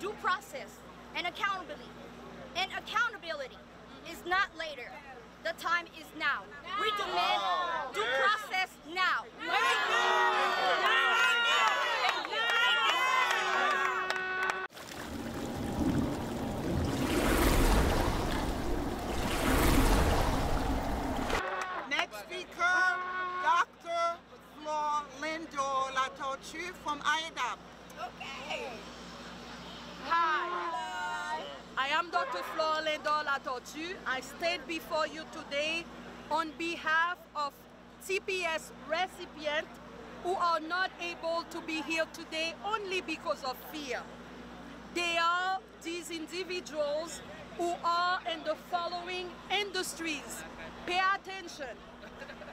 due process, and accountability. And accountability is not later. The time is now. We demand due process now.
Dr. Flor Lindo La Tortue from AYITI.
Okay. Hi. I am Dr. Flor Lindo La Tortue. I stand before you today on behalf of TPS recipients who are not able to be here today only because of fear. They are these individuals who are in the following industries. Pay attention.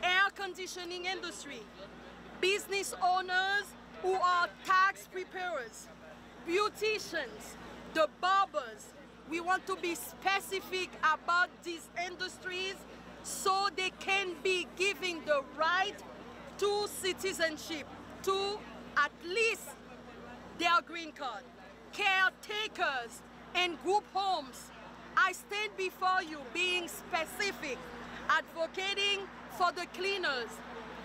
Air conditioning industry, business owners who are tax preparers, beauticians, the barbers. We want to be specific about these industries so they can be giving the right to citizenship, to at least their green card. Caretakers and group homes. I stand before you being specific, advocating for the cleaners,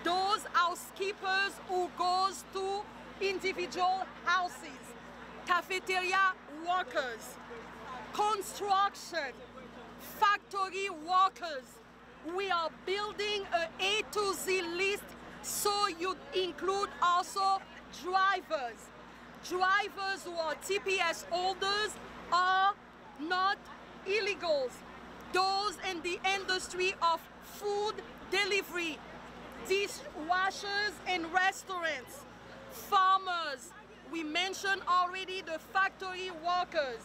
those housekeepers who goes to individual houses, cafeteria workers, construction, factory workers. We are building an A to Z list so you include also drivers. Drivers who are TPS holders are not illegals. Those in the industry of food delivery, dishwashers in restaurants, farmers. We mentioned already the factory workers.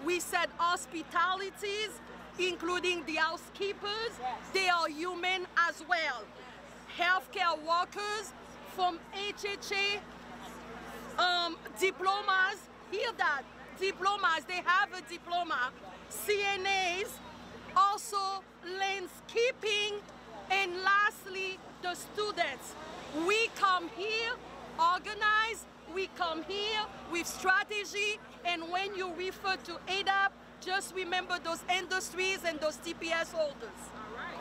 We said hospitalities, including the housekeepers. They are human as well. Healthcare workers from HHA, diplomas, hear that, diplomas, they have a diploma. CNAs, also landscaping, and lastly, the students. We come here organized, we come here with strategy, and when you refer to ADAP, just remember those industries and those TPS holders.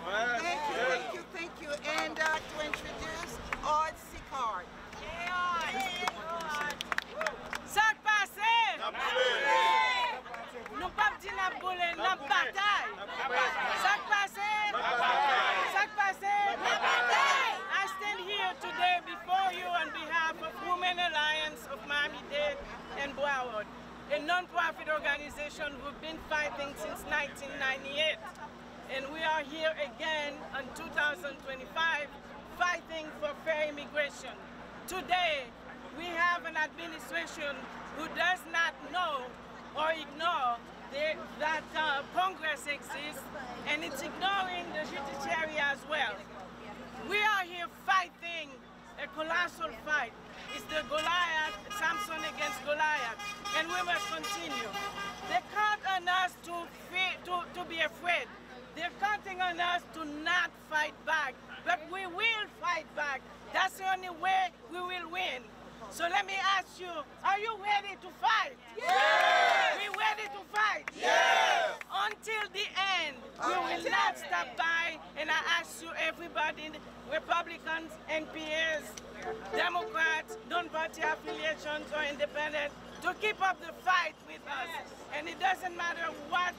All right. Thank you, thank you. And to introduce Ard Sicard.
Sak pase! Nou pap di nap boule, nap batay! Sak pase! Sak pase! I stand here today before you on behalf of Women Alliance of Miami-Dade and Broward, a non-profit organization who've been fighting since 1998. And we are here again in 2025 fighting for fair immigration. Today, we have an administration who does not know or ignore that Congress exists, and it's ignoring the judiciary as well. We are here fighting a colossal fight the Goliath, Samson against Goliath, and we must continue. They count on us to be afraid. They're counting on us to not fight back, but we will fight back. That's the only way we will win. So let me ask you, are you ready to fight? Yes! We ready to fight? Yes! Until the end, we will not stop by, and I ask you everybody, Republicans, NPAs, Democrats, non-party affiliations or independent, to keep up the fight with us. And it doesn't matter what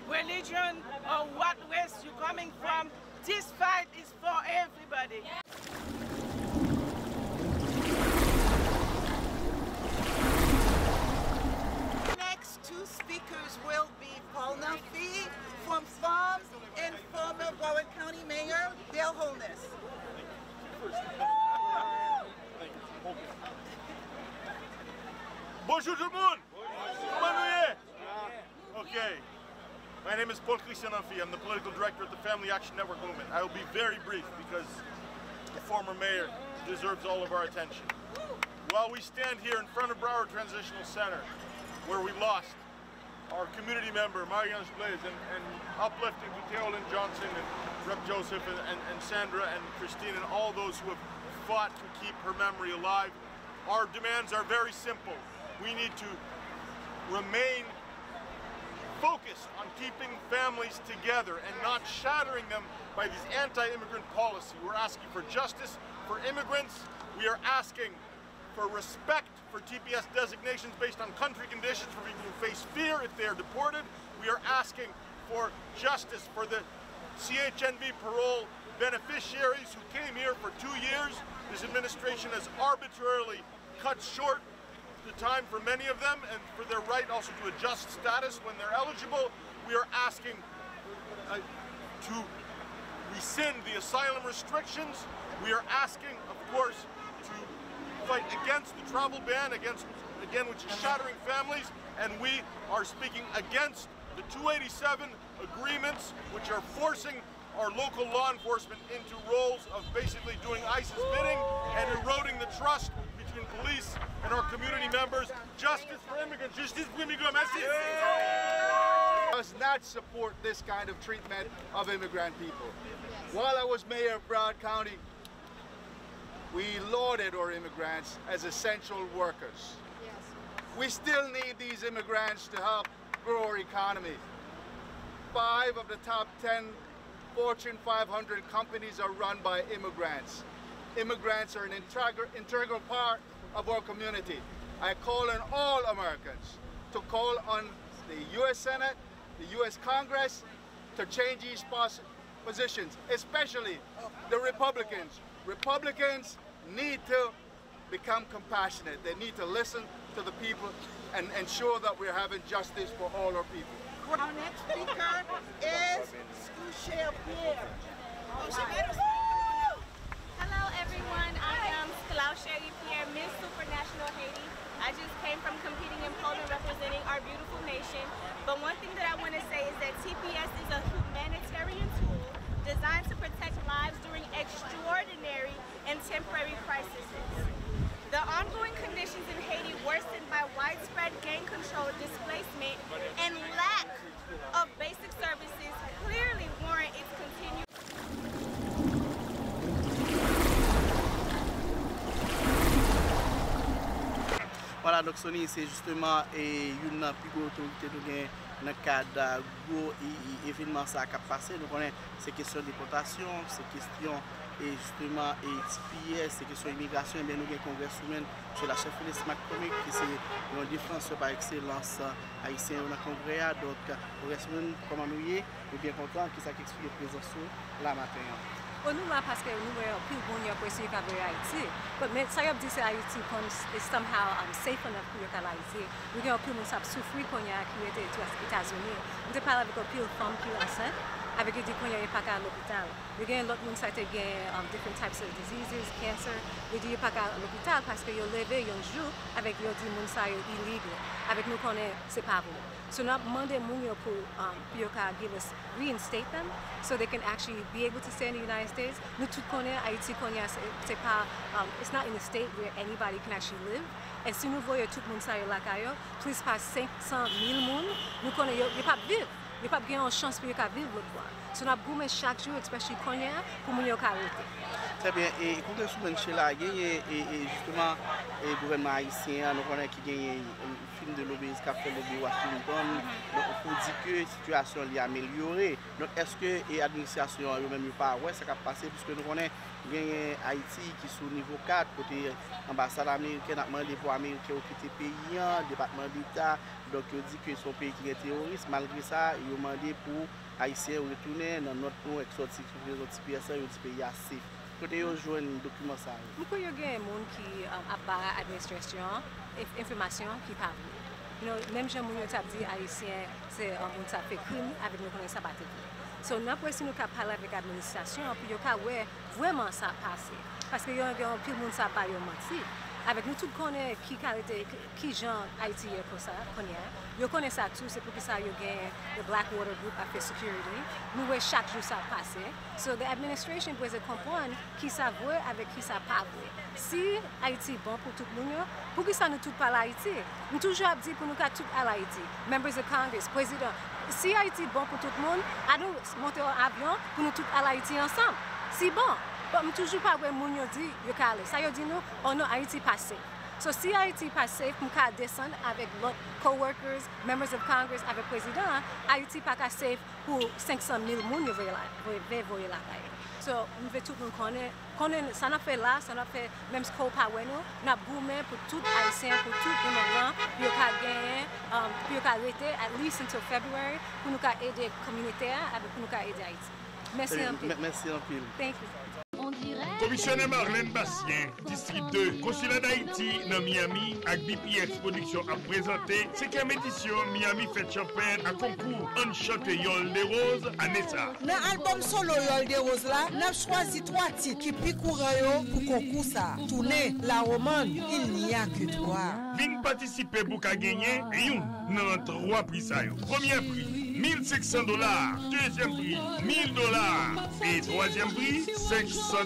religion or what race you're coming from, this fight is for everybody.
Next two speakers will be Paul Nafi from FANM and former Broward County Mayor Dale Holness.
Bonjour tout le monde! Comment Okay. My name is Paul Nafi. I'm the political director of the Family Action Network Movement. I will be very brief because the former mayor deserves all of our attention. While we stand here in front of Broward Transitional Center, where we lost our community member, ANGE BLAISE, and uplifting to Teolyn Johnson and Rep. Joseph and Sandra and Christine and all those who have fought to keep her memory alive, our demands are very simple. We need to remain focused on keeping families together and not shattering them by these anti-immigrant policy. We're asking for justice for immigrants. We are asking for respect for TPS designations based on country conditions for people who face fear if they are deported. We are asking for justice for the CHNB parole beneficiaries who came here for 2 years. This administration has arbitrarily cut short the time for many of them and for their right also to adjust status when they're eligible. We are asking to rescind the asylum restrictions. We are asking, of course, to fight against the travel ban, which is shattering families, and we are speaking against the 287 agreements, which are forcing our local law enforcement into roles of basically doing ISIS bidding and eroding the trust between police and our community members. Justice for immigrants. Justice for immigrants.
Does not support this kind of treatment of immigrant people. While I was mayor of Broward County, we lauded our immigrants as essential workers. We still need these immigrants to help grow our economy. 5 of the top 10 Fortune 500 companies are run by immigrants. Immigrants are an integral part of our community. I call on all Americans to call on the U.S. Senate, the U.S. Congress to change these positions, especially the Republicans. Republicans need to become compassionate. They need to listen to the people and ensure that we're having justice for all our people.
Our next speaker is SUGJERE.
Hello everyone, I am SUGJERE, Miss Supranational Haiti. I just came from competing in Poland representing our beautiful nation. But one thing that I want to say is that TPS is a humanitarian tool designed to protect lives during extraordinary and temporary crises. The ongoing conditions in Haiti, worsened by widespread gang control, displacement, and lack of basic services, clearly warrant its continued.
Voilà, donc Sony, c'est justement une plus grosse autorité dans le cadre de gros événements qui a passé. Donc on a ces questions de déportation, ces questions et justement TPS, ces questions d'immigration. Nous avons un congrès souverain sur la CHERFILUS-MCCORMICK qui est un défenseur par excellence haïtien dans le congrès. Donc congrès souverain comme MOURI, nous sommes bien contents qui explique la présence là matin.
Nous là parce que nous avons plus bon pression qu'avec Haïti. Mais ça veut dire que Haïti is somehow safe enough pour Haïti. Nous avons plus de souffrir quand il y a qui était aux États-Unis. Nous avons parlé avec plus de femmes qui sont enceintes, avec avec des qu'on y a pas à l'hôpital. Il y a l'autre monde ça different types of diseases, cancer. Il dit pas à l'hôpital parce que yo levé un jour avec yo dit monde ça illegal. Avec nous connaît c'est pas vrai. So now Monday Munyo pour give us reinstate them so they can actually be able to stay in the United States. Nous tout connaît Haïti connaît c'est pas it's not in a state where anybody can actually live. Et si nous voyons tout le monde ça là caillou, plus pas 500,000 monde, nous connaît yo pas vivre. Il n'y a pas de chance pour vivre l'autre fois. So nous avons chaque jour, especially Konya, pour nous arrêter.
Très bien. Et comme vous Sheila, justement, le gouvernement haïtien, nous connaissons qu'il y a un film de lobby qui a fait lobby Washington. Donc, on dit que la situation est améliorée. Donc, est-ce que l'administration elle-même pas ouais, ça va passer puisque nous connaissons qu'il y a Haïti qui est au niveau 4, côté ambassade américaine, demandé pour Américains occuper le pays, département d'État. Donc, il dit que son pays qui est terroriste. Malgré ça, il a demandé pour Haïtiens retourner dans notre pays exotique, les autres pays, il dit pays assez. Côté yo joue un document ça.
Beaucoup y a des gens qui a pas administration, information qui parle. Même gens qui ont dit haïtien, c'est un monde ça fait crime avec nous connaissons ça pas. So nous après si nous parler avec l'administration puis yo ka ouais vraiment ça passer parce que y a plus monde ça pas yo menti. Avec nous tout connaît qui qualité qui gens Haïti pour ça connaît. Yo connaît ça tout c'est pour que ça yo gagne the Blackwater group after security. Nous voyons chaque jour ça passer. So the administration doit comprendre qui ça veut avec qui ça pas veut. Si Haïti bon pour tout le monde, pour que ça nous tout pas Haïti. Nous toujours dit pour nous qu'à tout à Haïti. Members of Congress, président. Si Haïti bon pour tout le monde, à nous monter en avion pour nous tout à Haïti ensemble. Si bon. Mais toujours pas où moun yo dit yo calé. Ça yo dit nous on a Haïti passé. So si Haïti passé, nous ka descendre avec l'autre co-workers, members of Congress, avec le président, Haïti pas ka safe pour 500,000 moun yo voyer la caille. So nous veut tout le monde connaît ça n'a fait là, ça n'a fait même ce qu'on pas nous, n'a gourmet pour tout haïtien, pour tout immigrant, puis yo ka gagner, puis yo ka arrêter at least until February pour nous ka aider communautaire avec pour nous ka aider Haïti. Merci un peu.
Merci un peu.
Thank you.
Commissionnaire Marlène Bastien, district 2, consulat d'Haïti dans Miami, avec BPX Production a présenté 5e édition Miami Fête Champagne à concours Enchanté Yol des Roses à Nessa.
Dans l'album solo Yol des Roses là, nous avons choisi 3 titres qui piquent pour concours ça. Tourner la romane, il n'y a que 3.
Vin participer pour gagner et dans 3 prix ça. Premier prix $1,500, deuxième prix $1,000 et troisième prix $500.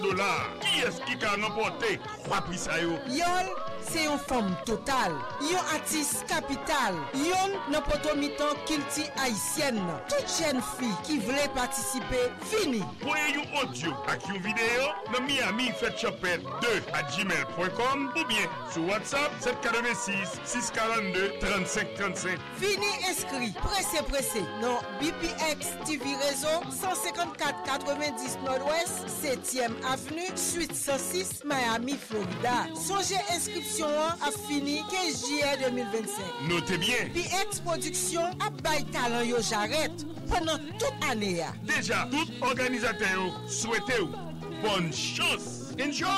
Qui est-ce qui a remporté 3 prix ça yo?
Yol, c'est une femme totale. Yon artiste capital. Yon n'a pas mitan kilti haïtienne. Toute jeune fille qui voulait participer, fini.
Pour yon audio avec une vidéo, dans Miami Fête Champagne 2@gmail.com ou bien sur WhatsApp 786 642 35 35.
Fini inscrit, pressé. Non, BPX TV Réseau, 154-90 Nord-Ouest, 7e Avenue, Suite 106, Miami, Florida. Songez inscription a fini 15 juillet 2025.
Notez bien.
BPX Production a bail talent yo j'arrête pendant toute année.
Déjà, tout organisateur souhaitez bonne chance. Enjoy!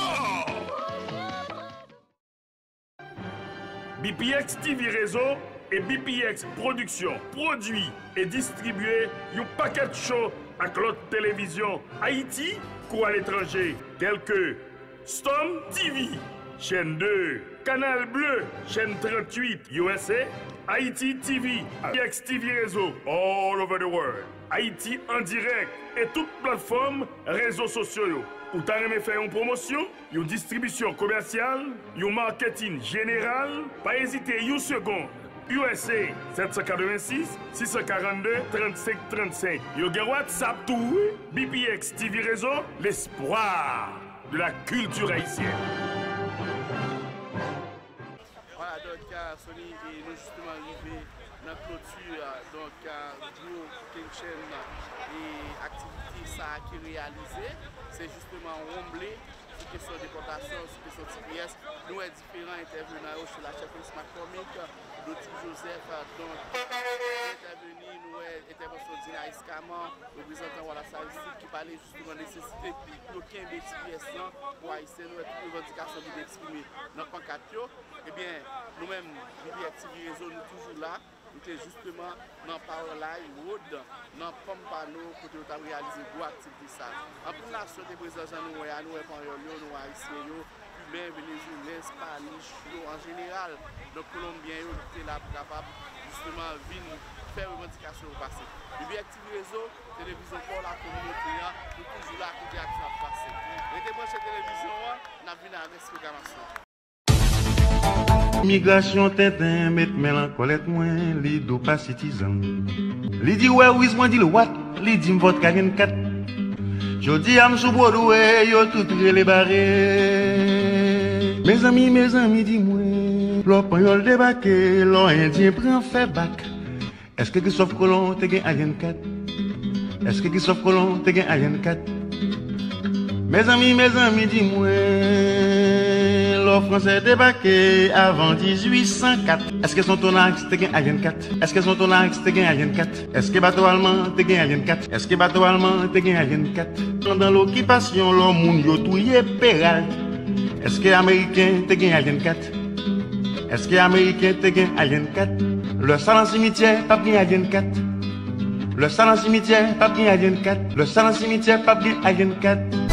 BPX TV Réseau et BPX Production produit et distribué un paquet de shows à l'autre télévision Haïti ou à l'étranger, tels que Storm TV, chaîne 2, Canal Bleu, chaîne 38 USA, Haïti TV, BPX TV Réseau, all over the world, Haïti en direct et toutes plateformes réseaux sociaux. Ou t'as aimé faire une promotion, une distribution commerciale, un marketing général, pas hésiter une seconde. USA 786 642 35 35. Yo gen WhatsApp tout, BPX TV Réseau, l'espoir de la culture haïtienne.
Voilà, donc Sony et nous justement arrivés dans la clôture, donc pour une chaîne et activité ça qui est réalisée, c'est justement Wembley. Sur question de déportation, sur question de TPS, nous avons différents intervenants chez la CHEFILUS-MCCORMICK, Dr. Joseph, donc intervenu, nous avons intervention d'Ina Escaman, représentant Walla Saïsi, qui parlait justement de la nécessité pour aucun des TPS pour haïtiens, nous avons toutes les revendications d'exprimer dans le pancatio. Eh bien, nous-mêmes, BPX TV Réseau, nous sommes toujours là. était justement dans Parole Mode, dans Pompano, pour nous réaliser une activité. En plus, la société présente nous, nous, nous, haïtiens, cubains, vénézuéliens, spanish, en général, les Colombiens, nous étaient là pour capable justement venir faire revendication au passé. Et bien, activer réseau, télévision pour la communauté, nous toujours là pour dire action passé. Les témoins de télévision, nous avons une investigation.
Immigration tintin, met mélancolette moins, li do pas citizen. Li di ouais, oui, moi dit le what, li di m'vote 44. Jodi am sou Broadway, yo tout les barrés. Mes amis, dis-moi, l'opin yo débarqué, l'on indien prend fait bac. Est-ce que Christophe Colomb te gen Alien 4? Est-ce que Christophe Colomb te gen Alien 4? Mes amis, dis-moi, l'on français débarqué avant 1804. Est-ce que son tonax te gen Alien 4? Est-ce que son tonax te gen Alien 4? Est-ce que bateau allemand te gen Alien 4? Est-ce que bateau allemand te gen Alien 4? Pendant l'occupation, l'homme moun yo touye Péral. Est-ce que américain te gen Alien 4? Est-ce que américain te gen Alien 4? Le sang dans cimetière, pas gen Alien 4. Le sang dans cimetière, pas gen Alien 4. Le sang dans cimetière, pas gen Alien 4.